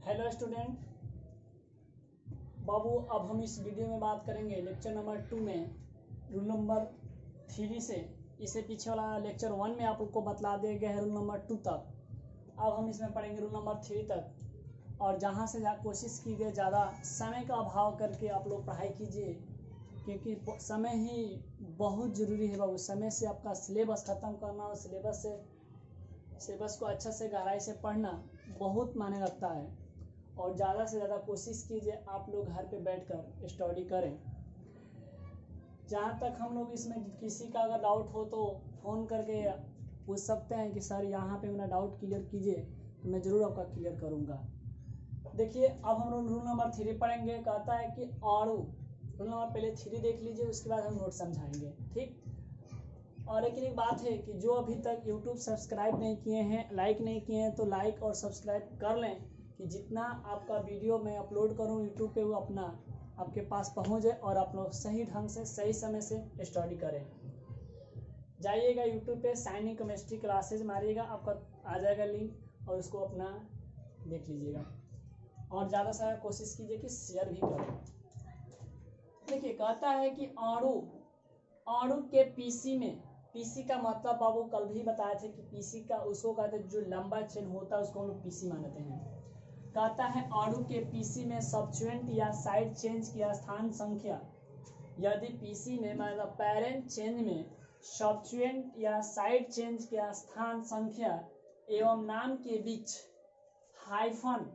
Hello student बाबू, अब हम इस वीडियो में बात करेंगे लेक्चर नंबर 2 में रूल नंबर 3 से। इससे पीछे वाला लेक्चर 1 में आप लोग को बतला दिया गया है रूल नंबर 2 तक। अब हम इसमें पढ़ेंगे रूल नंबर 3 तक। और जहाँ से कोशिश कीजिए ज़्यादा समय का अभाव करके आप लोग पढ़ाई कीजिए, क्योंकि समय ही बहुत ज़रूरी है बाबू। समय से आपका सिलेबस ख़त्म करना और सिलेबस को अच्छा से गहराई से पढ़ना बहुत मायने रखता है। और ज़्यादा से ज़्यादा कोशिश कीजिए आप लोग घर पे बैठकर स्टडी करें। जहाँ तक हम लोग इसमें किसी का अगर डाउट हो तो फ़ोन करके पूछ सकते हैं कि सर यहाँ पे मेरा डाउट क्लियर कीजिए, तो मैं ज़रूर आपका क्लियर करूँगा। देखिए, अब हम लोग रूल नंबर 3 पढ़ेंगे। कहता है कि आड़ू, रूल नंबर पहले 3 देख लीजिए, उसके बाद हम नोट समझाएंगे, ठीक। और एक बात है कि जो अभी तक यूट्यूब सब्सक्राइब नहीं किए हैं, लाइक नहीं किए हैं, तो लाइक और सब्सक्राइब कर लें कि जितना आपका वीडियो मैं अपलोड करूं यूट्यूब पे वो अपना आपके पास पहुंच जाए और आप लोग सही ढंग से सही समय से स्टडी करें। जाइएगा यूट्यूब पे साइनिंग केमिस्ट्री क्लासेज मारिएगा, आपका आ जाएगा लिंक और उसको अपना देख लीजिएगा। और ज़्यादा से ज़्यादा कोशिश कीजिए कि शेयर भी करें। देखिए, कहता है कि आड़ू के पीसी में, पीसी का मतलब बाबू कल भी बताए थे कि पीसी का उसको कहते हैं जो लंबा चेन होता है उसको हम लोग पीसी मानते हैं। कहता है आड़ू के पीसी में सब्स्टिट्यूएंट या साइड चेंज की स्थान संख्या, यदि पीसी में मतलब पेरेंट चेंज में सब्स्टिट्यूएंट या साइड चेंज की स्थान संख्या एवं नाम के बीच हाइफन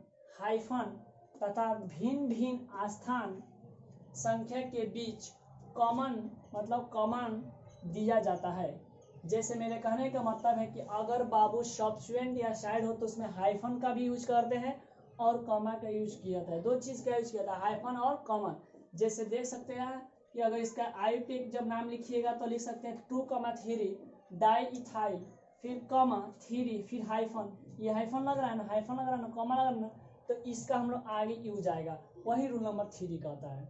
तथा भिन्न भिन्न स्थान संख्या के बीच कॉमन दिया जाता है। जैसे मेरे कहने का मतलब है कि अगर बाबू सब्स्टिट्यूएंट या साइड हो तो उसमें हाइफन का भी यूज करते हैं और कॉमा का यूज किया जाता है। दो चीज़ का यूज किया जाता है, हाइफन और कॉमन। जैसे देख सकते हैं कि अगर इसका आयुर्वेदिक जब नाम लिखिएगा तो लिख सकते हैं 2,3 डाई इथाइल, फिर कॉमा 3, फिर हाइफन। ये हाइफन लग रहा है ना, हाइफन लग रहा है ना, कॉमा लग रहा है ना, तो इसका हम लोग आगे यूज आएगा। वही रूल नंबर 3 कहता है।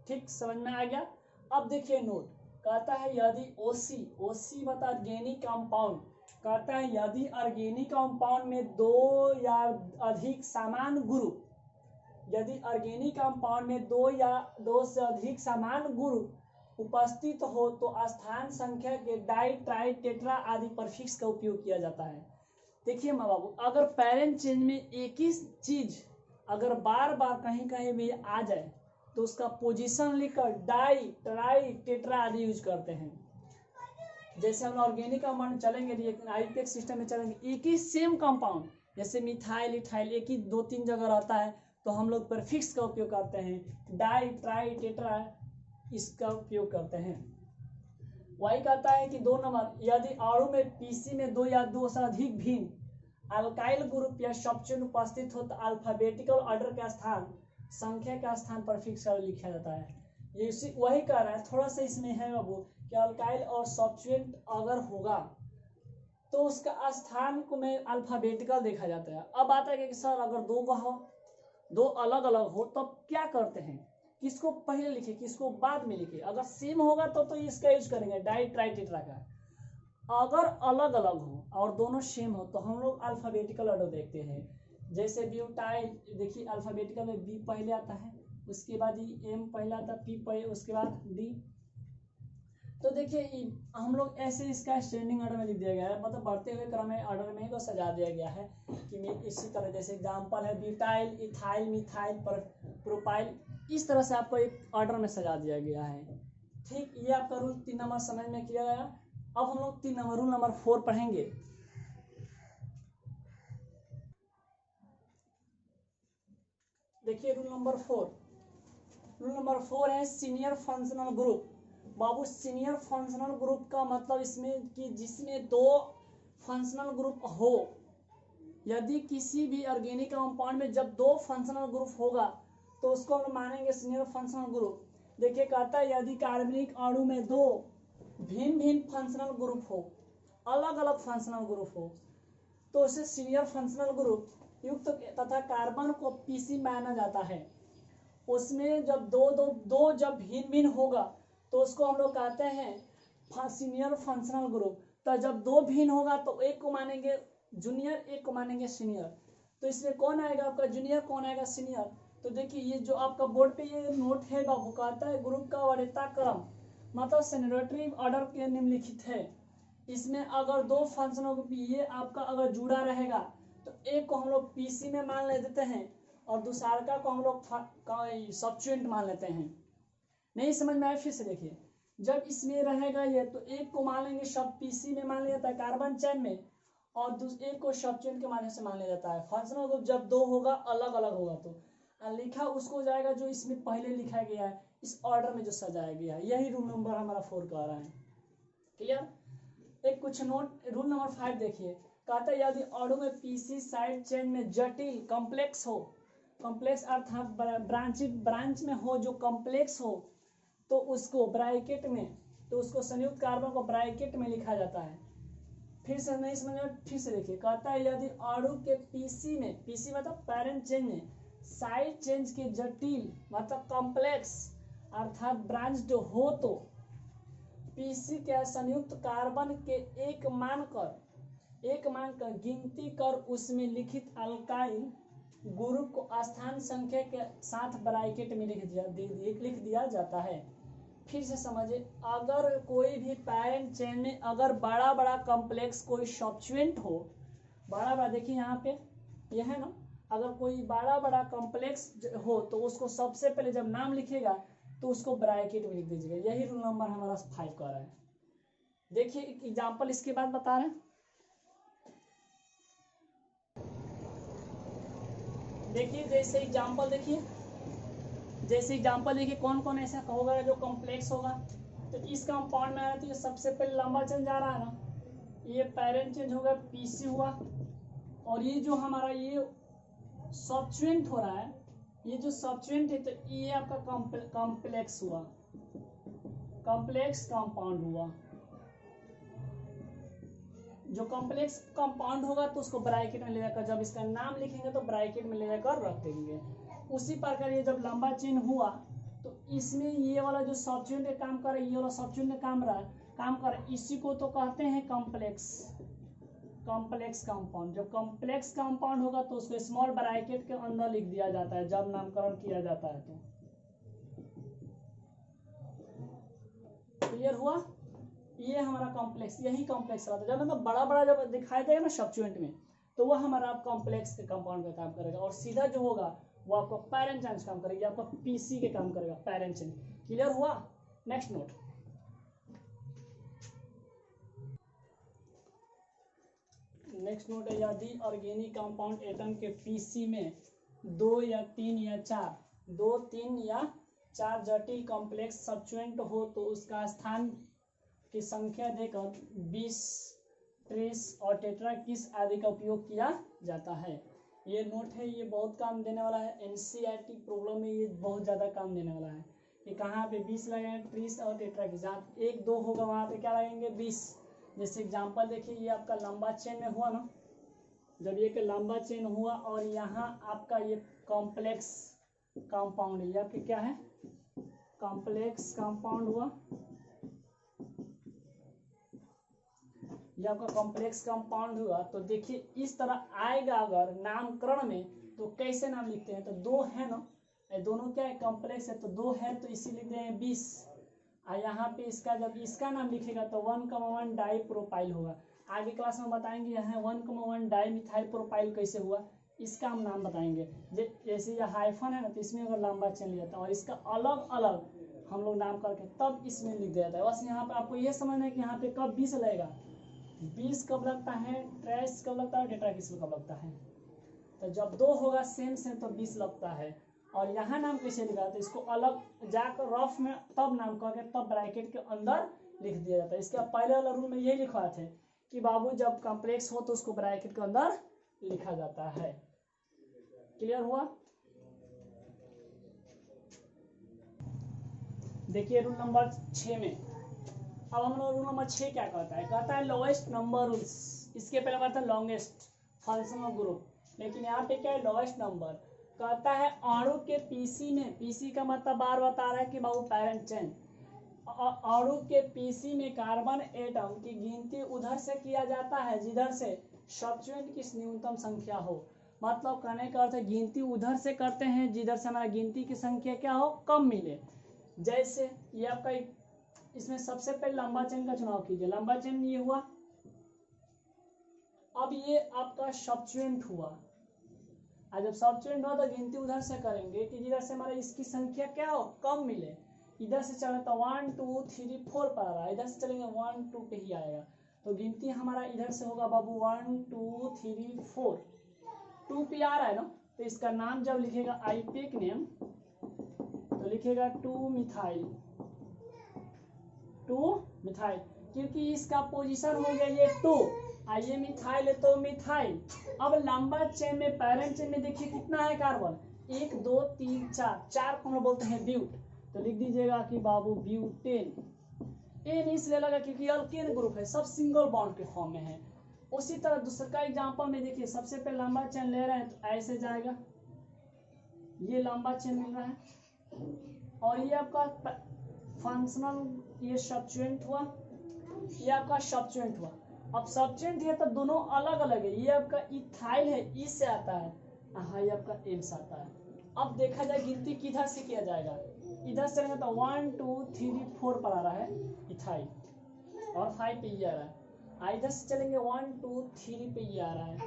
ठीक, समझ में आ गया। अब देखिए नोट, कहता है यदि ओसी बता ऑर्गेनिक कंपाउंड, कहता है यदि ऑर्गेनिक कंपाउंड में दो या अधिक समान ग्रुप, यदि ऑर्गेनिक कंपाउंड में दो से अधिक समान ग्रुप उपस्थित हो तो स्थान संख्या के डाई ट्राई टेट्रा आदि परफिक्स का उपयोग किया जाता है। देखिए माँ बाबू, अगर पेरेंट चेंज में एक ही चीज अगर बार बार कहीं कहीं भी आ जाए तो उसका पोजीशन लिखकर डाई ट्राई टेट्रा आदि यूज करते हैं। जैसे हम ऑर्गेनिक कंपाउंड चलेंगे, लेकिन आईपीएक सिस्टम में चलेंगे, एक ही सेम कंपाउंड जैसे मिथाइल इथाइल एक ही 2-3 जगह रहता है तो हम लोग प्रीफिक्स का उपयोग करते हैं, डाई ट्राई टेट्रा इसका उपयोग करते हैं। वही कहता है कि 2 नंबर, यदि आड़ू में पीसी में 2 या 2 से अधिक भिन्न अल्काइल ग्रुप या सब्स्टिट्यूएंट उपस्थित हो तो अल्फाबेटिकल ऑर्डर का स्थान संख्या का स्थान प्रीफिक्स का लिखा जाता है। ये वही कह रहा है, थोड़ा सा इसमें है बाबू कि अल्काइल और सब्स्टिट्यूएंट अगर होगा तो उसका स्थान को में अल्फाबेटिकल देखा जाता है। अब आता है कि सर अगर दो अलग अलग हो तब तो क्या करते हैं, किसको पहले लिखे किसको बाद में लिखे। अगर सेम होगा तो इसका यूज करेंगे डाई ट्राई टेट्रा का। अगर अलग अलग हो और दोनों सेम हो तो हम लोग अल्फाबेटिकल ऑर्डर देखते हैं। जैसे ब्यूटाइल, देखिए अल्फाबेटिकल में बी पहले आता है, उसके बाद एम पहले आता है, पी पहले, उसके बाद डी। तो देखिए हम लोग ऐसे इसका स्टैंडिंग ऑर्डर में लिख दिया गया है, मतलब बढ़ते हुए क्रम में ऑर्डर में को सजा दिया गया है कि इसी तरह। जैसे एग्जांपल है ब्यूटाइल, इथाइल, मिथाइल, प्रोपाइल, इस तरह से आपको एक ऑर्डर में सजा दिया गया है। ठीक, ये आपका रूल 3 नंबर समझ में किया गया। अब हम लोग 3 नंबर रूल नंबर 4 पढ़ेंगे। देखिए रूल नंबर 4 है सीनियर फंक्शनल ग्रुप। बाबू सीनियर फंक्शनल ग्रुप का मतलब इसमें कि जिसमें 2 फंक्शनल ग्रुप हो। यदि किसी भी ऑर्गेनिक कंपाउंड में जब 2 फंक्शनल ग्रुप होगा तो उसको हम मानेंगे सीनियर फंक्शनल ग्रुप। देखिए कहता है यदि कार्बनिक अणु में 2 भिन्न भिन्न फंक्शनल ग्रुप हो, अलग अलग फंक्शनल ग्रुप हो, तो उसे सीनियर फंक्शनल ग्रुप युक्त तथा कार्बन को पीसी माना जाता है। उसमें जब दो जब भिन्न भिन्न होगा तो उसको हम लोग कहते हैं सीनियर फंक्शनल ग्रुप। तो जब 2 भिन्न होगा तो एक को मानेंगे जूनियर, एक को मानेंगे सीनियर। तो इसमें कौन आएगा आपका जूनियर, कौन आएगा सीनियर। तो देखिए ये जो आपका बोर्ड पे ये नोट है बाबू, कहता है ग्रुप का वरीयता क्रम मतलब सेनेटरी ऑर्डर के निम्नलिखित है। इसमें अगर दो फंक्शनों को ये आपका अगर जुड़ा रहेगा तो एक को हम लोग पीसी में मान ले देते हैं और दूसरा को हम लोग सब्स्टिट्यूएंट मान लेते हैं। नहीं समझ में आया, फिर से देखिए, जब इसमें रहेगा ये तो एक को मान लेंगे सब पीसी में मान लिया जाता है कार्बन चेन में, और एक को सब्स्टिट्यूएंट के माध्यम से मान लिया जाता है। फंक्शनल ग्रुप जब दो होगा अलग अलग होगा तो लिखा उसको जाएगा जो इसमें पहले लिखा गया है, इस ऑर्डर में जो सजाया गया है। यही रूल नंबर हमारा 4 कह रहा है। क्लियर। एक कुछ नोट, रूल नंबर 5 देखिए, कहता है यदि अणु में पीसी साइड चेन में जटिल कॉम्प्लेक्स हो, कॉम्प्लेक्स अर्थात ब्रांच में हो जो कॉम्प्लेक्स हो, तो उसको ब्रैकेट में, तो उसको संयुक्त कार्बन को ब्रैकेट में लिखा जाता है। फिर से नहीं समझ में, फिर से देखिए, कहता है यदि अणु के पीसी में, पीसी मतलब पैरेंट चेन में साइड चेंज के जटिल मतलब कॉम्प्लेक्स अर्थात ब्रांच हो, तो पीसी के संयुक्त कार्बन के एक मानकर गिनती कर उसमें लिखित अल्काइल ग्रुप को स्थान संख्या के साथ ब्रैकेट में लिख दिया जाता है। फिर से समझिए, अगर कोई भी पैरेंट चेन में अगर बड़ा बड़ा कॉम्प्लेक्स कोई सब्स्टिट्यूएंट हो, बड़ा बड़ा देखिए यहाँ पे यह है ना, अगर कोई बड़ा बड़ा कॉम्प्लेक्स हो तो उसको सबसे पहले जब नाम लिखेगा तो उसको ब्रैकेट में लिख दीजिएगा। यही रूल नंबर हमारा 5 कह रहा है। देखिए एक एग्जाम्पल इसके बाद बता रहे हैं। देखिए जैसे एग्जाम्पल देखिए, कौन कौन ऐसा होगा जो कॉम्प्लेक्स होगा। तो इस कंपाउंड में आया तो ये सबसे पहले लंबा चेन जा रहा है ना, ये पैरेंट चेंज होगा, पीसी हुआ, और ये जो हमारा ये सब्स्टिट्यूएंट हो रहा है, ये जो सब्स्टिट्यूएंट है तो ये आपका कॉम्प्लेक्स हुआ, कॉम्प्लेक्स कंपाउंड हुआ। जो कॉम्प्लेक्स कंपाउंड होगा तो उसको ब्रैकेट में ले जाकर, जब इसका नाम लिखेंगे तो ब्रैकेट में ले जाकर रख देंगे। उसी प्रकार ये जब लंबा चेन हुआ तो इसमें ये वाला जो सब्स्टिट्यूएंट का काम कर रहा है, ये वाला सब्स्टिट्यूएंट का काम कर रहा है, इसी को तो कहते हैं कॉम्प्लेक्स कंपाउंड। जब कॉम्प्लेक्स कंपाउंड होगा तो उसको स्मॉल ब्रैकेट के अंदर लिख दिया जाता है जब नामकरण किया जाता है। तो क्लियर हुआ, ये हमारा कॉम्प्लेक्स, यही कॉम्प्लेक्स रहता है। जब मतलब बड़ा बड़ा जब दिखाई देगा ना सब्स्टिट्यूएंट में, तो वह हमारा कॉम्प्लेक्स के कंपाउंड का काम करेगा, और सीधा जो होगा वो आपको पैरेंट चेन काम करेगी, आपका पीसी के काम करेगा, पैरेंट चेन। क्लियर हुआ। नेक्स्ट नोट, है यदि ऑर्गेनिक कंपाउंड एटम के पीसी में 2 या 3 या 4 जटिल कॉम्प्लेक्स सब्स्टिट्यूएंट हो तो उसका स्थान की संख्या देकर 20, 30 और टेट्रा किस आदि का उपयोग किया जाता है। ये नोट है, ये बहुत काम देने वाला है। एनसीईआरटी प्रॉब्लम में ये बहुत ज़्यादा काम देने वाला है। कि कहाँ पे 20 लगेंगे, 30 और टेट्रा की, जहाँ 1, 2 होगा वहाँ पे क्या लगेंगे 20। जैसे एग्जाम्पल देखिए, ये आपका लंबा चेन में हुआ ना, जब ये लंबा चेन हुआ और यहाँ आपका ये कॉम्प्लेक्स कंपाउंड, ये आपके क्या है कॉम्प्लेक्स कंपाउंड हुआ, ये आपका कॉम्प्लेक्स कंपाउंड हुआ। तो देखिए इस तरह आएगा अगर नामकरण में, तो कैसे नाम लिखते हैं, तो 2 है ना, दोनों क्या है कॉम्प्लेक्स है, तो 2 है तो इसी लिखते हैं 20। और यहाँ पे इसका जब इसका नाम लिखेगा तो 1,1 डाई प्रोपाइल होगा। आगे क्लास में बताएंगे यहाँ 1,1 डाई मिथाइल प्रोपाइल कैसे हुआ, इसका हम नाम बताएंगे। जैसे यह हाइफन है ना, तो इसमें अगर लंबा चेन लिया था और इसका अलग अलग हम लोग नाम करके तब इसमें लिख दिया जाता है। बस यहाँ पे आपको ये समझना है कि यहाँ पे कब 20 लगेगा, 20 कब लगता है, ट्रेस कब लगता है, टेट्राकिस कब लगता है। तो जब 2 होगा सेम तो 20 लगता है। और यहाँ नाम कैसे लिखा, तो इसको अलग जाकर रफ में तब नाम करके तब ब्रैकेट के अंदर लिख दिया जाता है। इसके पहले वाला रूल में यही लिखवाए थे कि बाबू जब कॉम्प्लेक्स हो तो उसको ब्रैकेट के अंदर लिखा जाता है। क्लियर हुआ। देखिए रूल नंबर 6 में, अब हम लोग रूल नंबर 6 क्या कहता है, कहता है लोएस्ट नंबर रूल्स। इसके पहले कहता है लॉन्गेस्ट फंक्शनल ग्रुप, लेकिन यहाँ पे क्या है लोएस्ट नंबर। कहता है अणु के पीसी में, पीसी का मतलब बार बता रहा है कि बाबू पैरेंट चेन, अणु के पीसी में कार्बन एटम की गिनती उधर से किया जाता है जिधर से सब्स्टिट्यूएंट की न्यूनतम संख्या हो। मतलब कहने का अर्थ है गिनती उधर से करते हैं जिधर से हमारा गिनती की संख्या क्या हो, कम मिले। जैसे ये आपका इसमें सबसे पहले लंबा चेन का चुनाव कीजिए। लंबा चेन ये हुआ, अब ये आपका सब्स्टिट्यूएंट हुआ। और जब सब्स्टिट्यूएंट हुआ तो गिनती उधर से करेंगे कि जिधर से हमारा इसकी संख्या क्या हो, कम मिले। इधर से चले तो 1 2 3 4 पर आ रहा है, इधर से चलेंगे 1 2 पे ही आएगा। तो गिनती हमारा इधर से होगा बाबू 1 2 3 4, 2 पे आ रहा है ना, तो इसका नाम जब लिखेगा आईपीएक नेम तो लिखेगा 2 मिथाइल, 2 मिथाइल, क्योंकि इसका पोजीशन हो गया ये 2, ये मिथाइल है तो मिथाइल। अब लंबा चेन में पैरेंट चेन में देखिए कितना है कार्बन, 1 2 3 4 को हम लोग बोलते हैं ब्यूट, तो लिख दीजिएगा कि बाबू ब्यूटेन। एन इसलिए लगा क्योंकि अल्केन ग्रुप है, सब सिंगल बॉन्ड के फॉर्म में है। उसी तरह दूसरा का एग्जांपल में देखिए, सबसे पहले लंबा चेन ले रहे हैं तो ऐसे जाएगा, ये लंबा चेन मिल रहा है, और ये आपका फंक्शनल ये सब्स्टिट्यूएंट हुआ, ये आपका सब्स्टिट्यूएंट हुआ। अब सब्स्टिट्यूएंट है तो दोनों अलग अलग है, ये आपका इथाइल है, ई से आता है, हाँ ये आपका एम से आता है। अब देखा जाए गिनती किधर से किया जाएगा, इधर से रहेगा तो 1 2 3 4 पर आ रहा है इथाइल, और 5 पे ये आ रहा है। इधर से चलेंगे 1 2 3 पे ये आ रहा है,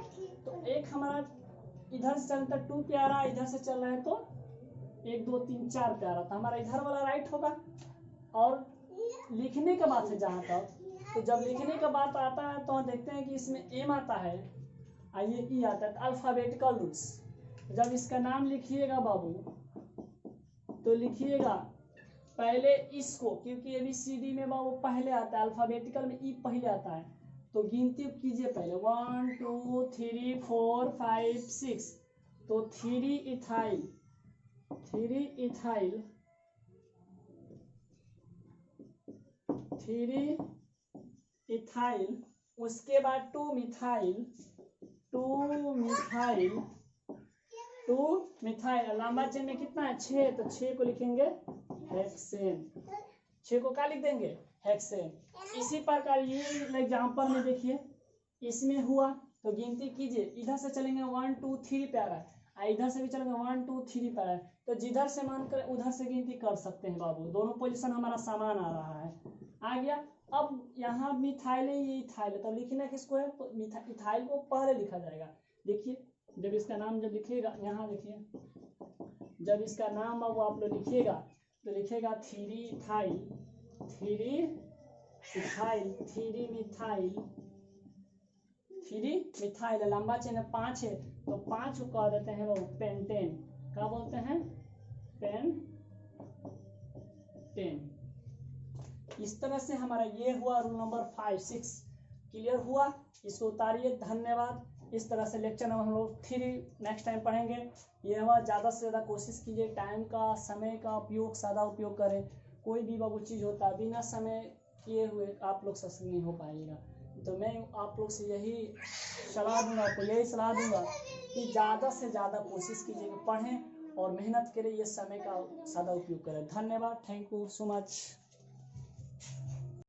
तो एक हमारा इधर से चलता 2 पे आ रहा है, इधर से चल रहा है तो 1 2 3 4 पे आ रहा था, हमारा इधर वाला राइट होगा। और लिखने का बात है जहाँ तक, तो जब लिखने का बात आता है तो हम देखते हैं कि इसमें एम आता है और ये ई आता है, तो अल्फाबेटिकल रूल्स। जब इसका नाम लिखिएगा बाबू तो लिखिएगा पहले इसको, क्योंकि ABCD में बाबू पहले आता है, अल्फाबेटिकल में ई पहले आता है, तो गिनती कीजिए पहले 1 2 3 4 5 6, तो 3 इथाइल, 3 इथाइल, 3 इथाइल, उसके बाद 2 मिथाइल, 2 मिथाइल, 2 मिथाइल। लंबा चेन में कितना है 6, तो 6 को लिखेंगे हेक्सेन, 6 को क्या लिख देंगे हेक्सेन। इसी प्रकार ये एग्जांपल में देखिए, इसमें हुआ तो गिनती कीजिए, इधर से चलेंगे 1 2 3 पे आ रहा है, इधर से भी चलेंगे 1 2 3 पे आ रहा है, तो जिधर से मान कर उधर से गिनती कर सकते हैं बाबू, दोनों पोजीशन हमारा समान आ रहा है, आ गया। अब यहाँ मिथाइल है, ये इथाइल है, तब लिखना किसको है, तो इथाइल को पहले लिखा जाएगा। देखिए जब इसका नाम जब लिखिएगा, यहाँ देखिए जब इसका नाम अब आप लोग लिखिएगा तो लिखेगा 3 इथाइल, 3 इथाइल, 3 मिथाइल, 3 मिथाइल। लंबा चेन 5 है तो 5 को कह देते हैं वो पेंटेन, क्या बोलते हैं पेंटेन। इस तरह से हमारा ये हुआ रूल नंबर 5 6 क्लियर हुआ, इसको उतारिए। धन्यवाद। इस तरह से लेक्चर हम लोग 3 नेक्स्ट टाइम पढ़ेंगे। ये हुआ, ज़्यादा से ज़्यादा कोशिश कीजिए टाइम का, समय का उपयोग ज़्यादा उपयोग करें। कोई भी बाबू चीज़ होता है बिना समय किए हुए आप लोग सक्सेस नहीं हो पाएगा। तो मैं आप लोग से यही सलाह दूंगा, आपको यही सलाह दूंगा कि ज़्यादा से ज़्यादा कोशिश कीजिए कि पढ़ें और मेहनत करें, ये समय का ज़्यादा उपयोग करें। धन्यवाद, थैंक यू सो मच।